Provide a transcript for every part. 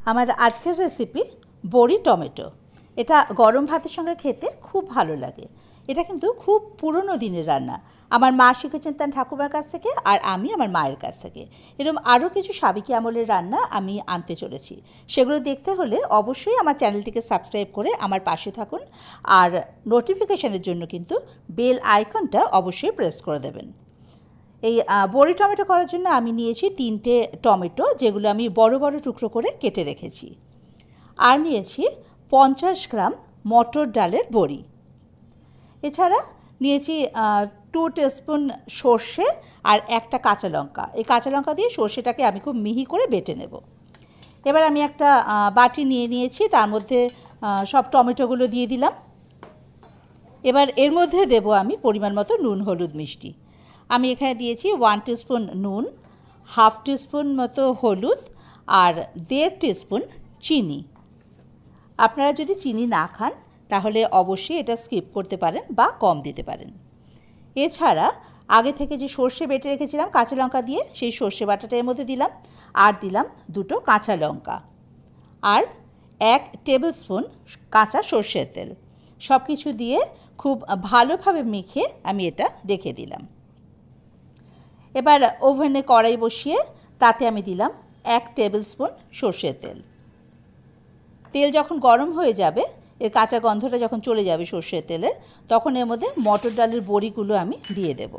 আমার আজকের রেসিপি বড়ি টমেটো। এটা গরম ভাতের সঙ্গে খেতে খুব ভালো লাগে। এটা কিন্তু খুব পুরনো দিনের রান্না। আমার মা শিখেছেন তার ঠাকুমার কাছ থেকে, আর আমি আমার মায়ের কাছ থেকে। এরকম আরও কিছু সাবেকি আমলের রান্না আমি আনতে চলেছি। সেগুলো দেখতে হলে অবশ্যই আমার চ্যানেলটিকে সাবস্ক্রাইব করে আমার পাশে থাকুন, আর নোটিফিকেশানের জন্য কিন্তু বেল আইকনটা অবশ্যই প্রেস করে দেবেন। এই বড়ি টমেটো করার জন্য আমি নিয়েছি 3টে টমেটো, যেগুলো আমি বড় বড় টুকরো করে কেটে রেখেছি। আর নিয়েছি 50 গ্রাম মটর ডালের বড়ি। এছাড়া নিয়েছি 2 টিস্পুন সর্ষে আর একটা কাঁচা লঙ্কা। এই কাঁচা লঙ্কা দিয়ে সর্ষেটাকে আমি খুব মিহি করে বেটে নেব। এবার আমি একটা বাটি নিয়ে নিয়েছি, তার মধ্যে সব টমেটোগুলো দিয়ে দিলাম। এবার এর মধ্যে দেব আমি পরিমাণ মতো নুন, হলুদ, মিষ্টি। আমি এখানে দিয়েছি 1 টিস্পুন নুন, হাফ টিস্পুন মতো হলুদ আর 1.5 টিস্পুন চিনি। আপনারা যদি চিনি না খান তাহলে অবশ্যই এটা স্কিপ করতে পারেন বা কম দিতে পারেন। এছাড়া আগে থেকে যে সর্ষে বেটে রেখেছিলাম কাঁচা লঙ্কা দিয়ে, সেই সর্ষে বাটাটা এর মধ্যে দিলাম, আর দিলাম 2টো কাঁচা লঙ্কা আর 1 টেবিল স্পুন কাঁচা সর্ষের তেল। সব কিছু দিয়ে খুব ভালোভাবে মেখে আমি এটা রেখে দিলাম। এবার ওভেনে কড়াই বসিয়ে তাতে আমি দিলাম 1 টেবিল স্পুন সর্ষের তেল। তেল যখন গরম হয়ে যাবে, এর কাঁচা গন্ধটা যখন চলে যাবে সর্ষের তেলের, তখন এর মধ্যে মটর ডালের বড়িগুলো আমি দিয়ে দেব।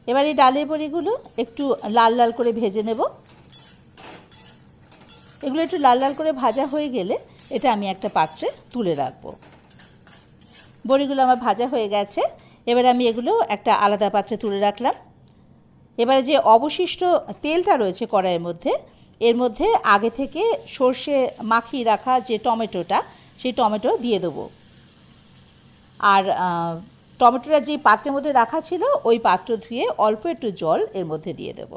এবার এই ডালের বড়িগুলো একটু লাল লাল করে ভেজে নেব। এগুলো একটু লাল লাল করে ভাজা হয়ে গেলে এটা আমি একটা পাত্রে তুলে রাখবো। বড়িগুলো আমার ভাজা হয়ে গেছে। এবার আমি এগুলো একটা আলাদা পাত্রে তুলে রাখলাম। এবারে যে অবশিষ্ট তেলটা রয়েছে কড়াইয়ের মধ্যে, এর মধ্যে আগে থেকে সর্ষে মাখিয়ে রাখা যে টমেটোটা, সেই টমেটো দিয়ে দেবো। আর টমেটোটা যে পাত্রের মধ্যে রাখা ছিল, ওই পাত্র ধুয়ে অল্প একটু জল এর মধ্যে দিয়ে দেব।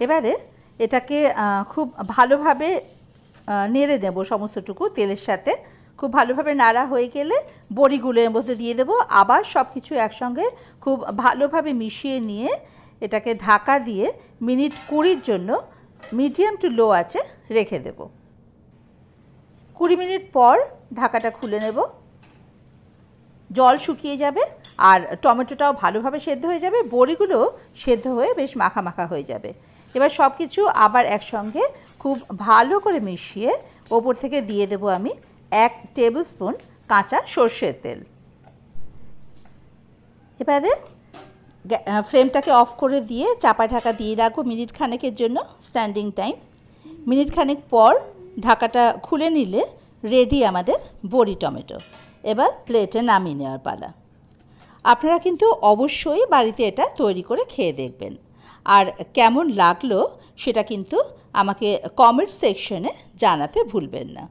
এবারে এটাকে খুব ভালোভাবে নেড়ে নেব সমস্তটুকু তেলের সাথে। খুব ভালোভাবে নাড়া হয়ে গেলে বড়িগুলো এর মধ্যে দিয়ে দেবো। আবার সব কিছু একসঙ্গে খুব ভালোভাবে মিশিয়ে নিয়ে এটাকে ঢাকা দিয়ে মিনিট 20 জন্য মিডিয়াম টু লো আঁচে রেখে দেব। 20 মিনিট পর ঢাকাটা খুলে নেব। জল শুকিয়ে যাবে আর টমেটোটাও ভালোভাবে সেদ্ধ হয়ে যাবে, বড়িগুলোও সেদ্ধ হয়ে বেশ মাখা মাখা হয়ে যাবে। এবার সব কিছু আবার একসঙ্গে খুব ভালো করে মিশিয়ে ওপর থেকে দিয়ে দেব আমি 1 টেবিল স্পুন কাঁচা সর্ষের তেল। এবারে ফ্লেমটাকে অফ করে দিয়ে চাপা ঢাকা দিয়ে রাখবো মিনিট খানেকের জন্য, স্ট্যান্ডিং টাইম। মিনিট খানেক পর ঢাকাটা খুলে নিলে রেডি আমাদের বড়ি টমেটো। এবার প্লেটে নামিয়ে নেওয়ার পালা। আপনারা কিন্তু অবশ্যই বাড়িতে এটা তৈরি করে খেয়ে দেখবেন, আর কেমন লাগলো সেটা কিন্তু আমাকে কমেন্ট সেকশনে জানাতে ভুলবেন না।